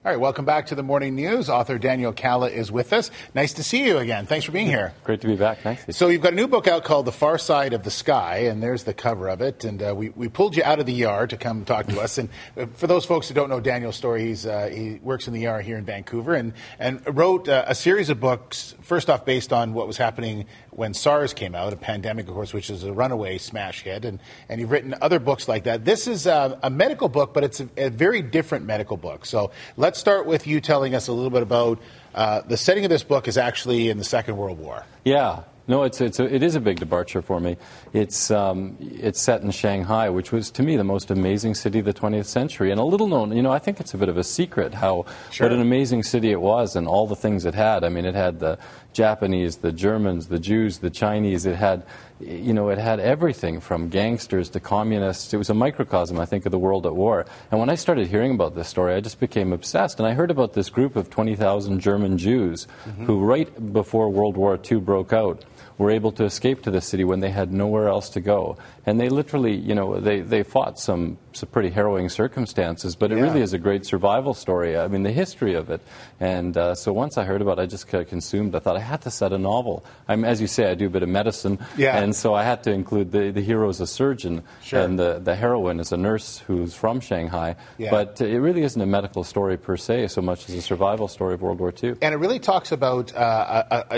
All right, welcome back to the Morning News. Author Daniel Kalla is with us. Nice to see you again. Thanks for being here. Great to be back. Thanks. So you've got a new book out called The Far Side of the Sky, and there's the cover of it. And we pulled you out of the ER to come talk to us. And for those folks who don't know Daniel's story, he works in the ER here in Vancouver and wrote a series of books, first off based on what was happening when SARS came out, a pandemic, of course, which is a runaway smash hit. And you've written other books like that. This is a medical book, but it's a very different medical book. So let's start with you telling us a little bit about the setting of this book is actually in the Second World War. Yeah. No, it is a big departure for me. It's set in Shanghai, which was, to me, the most amazing city of the 20th century. And a little known, I think it's a bit of a secret what an amazing city it was and all the things it had. I mean, it had the Japanese, the Germans, the Jews, the Chinese. It had everything from gangsters to communists. It was a microcosm, I think, of the world at war. And when I started hearing about this story, I just became obsessed. And I heard about this group of 20,000 German Jews who, right before World War II broke out, were able to escape to the city when they had nowhere else to go. And they literally, they fought some pretty harrowing circumstances, but it really is a great survival story. I mean, the history of it. And so once I heard about it, I just consumed. I thought I had to set a novel. As you say, I do a bit of medicine, and so I had to include the hero as a surgeon, and the heroine as a nurse who's from Shanghai. But it really isn't a medical story per se, so much as a survival story of World War II. And it really talks about,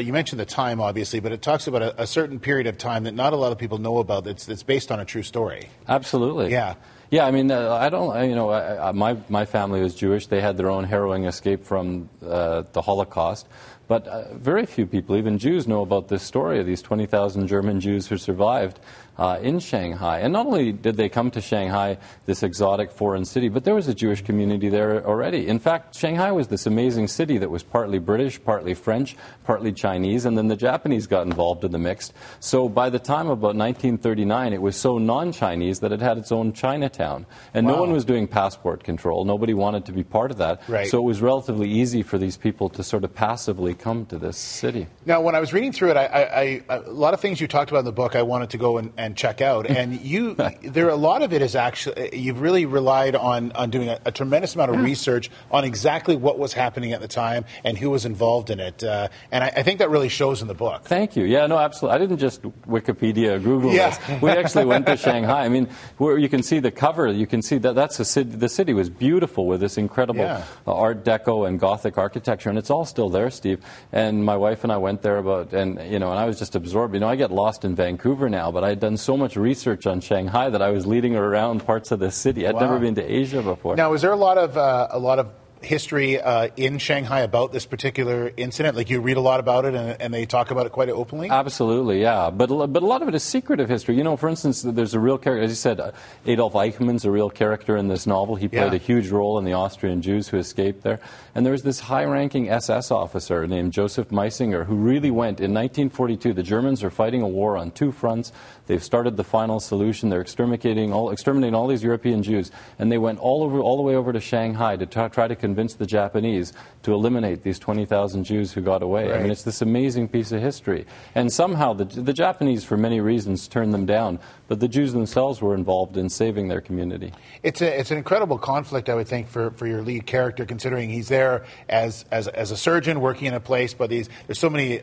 you mentioned the time, obviously, but it talks about a certain period of time that not a lot of people know about that's based on a true story. Absolutely. Yeah. Yeah, I mean, my family was Jewish. They had their own harrowing escape from the Holocaust. But very few people, even Jews, know about this story of these 20,000 German Jews who survived in Shanghai. And not only did they come to Shanghai, this exotic foreign city, but there was a Jewish community there already. In fact, Shanghai was this amazing city that was partly British, partly French, partly Chinese, and then the Japanese got involved in the mix. So by the time of about 1939, it was so non-Chinese that it had its own Chinatown. And no one was doing passport control. Nobody wanted to be part of that. So it was relatively easy for these people to sort of passively come to this city. Now, when I was reading through it, a lot of things you talked about in the book I wanted to go and check out. And a lot of it is actually, you've really relied on doing a tremendous amount of research on exactly what was happening at the time and who was involved in it. And I think that really shows in the book. Thank you. Yeah, no, absolutely. I didn't just Wikipedia or Google this. We actually went to Shanghai. I mean, where you can see the cover, you can see that's the city. The city was beautiful with this incredible Art Deco and Gothic architecture, and it's all still there, Steve. And my wife and I went there and I was just absorbed. I get lost in Vancouver now, but I had done so much research on Shanghai that I was leading her around parts of the city. I'd never been to Asia before. Now, is there a lot of history in Shanghai about this particular incident? Like, you read a lot about it and they talk about it quite openly? Absolutely, yeah. But a lot of it is secretive history. For instance, there's a real character, as you said, Adolf Eichmann's a real character in this novel. He played a huge role in the Austrian Jews who escaped there. And there was this high-ranking SS officer named Joseph Meisinger who really went, in 1942, the Germans are fighting a war on two fronts. They've started the final solution. They're exterminating all these European Jews. And they went all the way over to Shanghai to try to convince the Japanese to eliminate these 20,000 Jews who got away. I mean, it's this amazing piece of history. And somehow the Japanese, for many reasons, turned them down, but the Jews themselves were involved in saving their community. It's an incredible conflict, I would think, for your lead character, considering he's there as a surgeon working in a place, but there's so many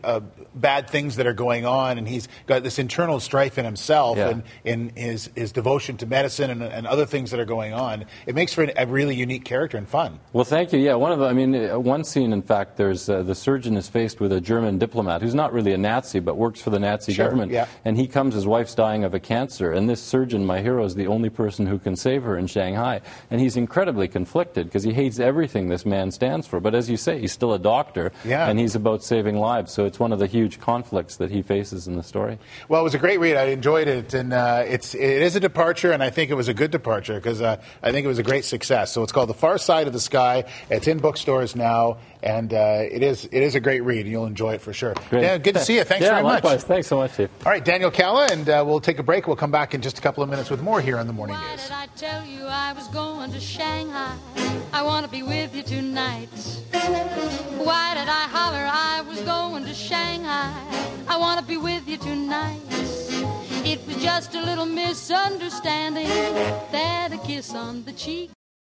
bad things that are going on, and he's got this internal strife in himself and in his devotion to medicine and other things that are going on. It makes for a really unique character and fun. Well, thank you. Yeah, one scene, in fact, there's the surgeon is faced with a German diplomat who's not really a Nazi but works for the Nazi government. And he comes, his wife's dying of a cancer, and this surgeon, my hero, is the only person who can save her in Shanghai. And he's incredibly conflicted because he hates everything this man stands for. But as you say, he's still a doctor, and he's about saving lives. So it's one of the huge conflicts that he faces in the story. Well, it was a great read. I enjoyed it, and it is a departure, and I think it was a good departure because I think it was a great success. So it's called The Far Side of the Sky. It's in bookstores now, and it is a great read. You'll enjoy it for sure. Great. Yeah, good to see you. Thanks very much. Likewise. Thanks so much, Steve. All right, Daniel Kalla, and we'll take a break. We'll come back in just a couple of minutes with more here on the Morning News. Why did I tell you I was going to Shanghai? I want to be with you tonight. Why did I holler I was going to Shanghai? I want to be with you tonight. It was just a little misunderstanding, that a kiss on the cheek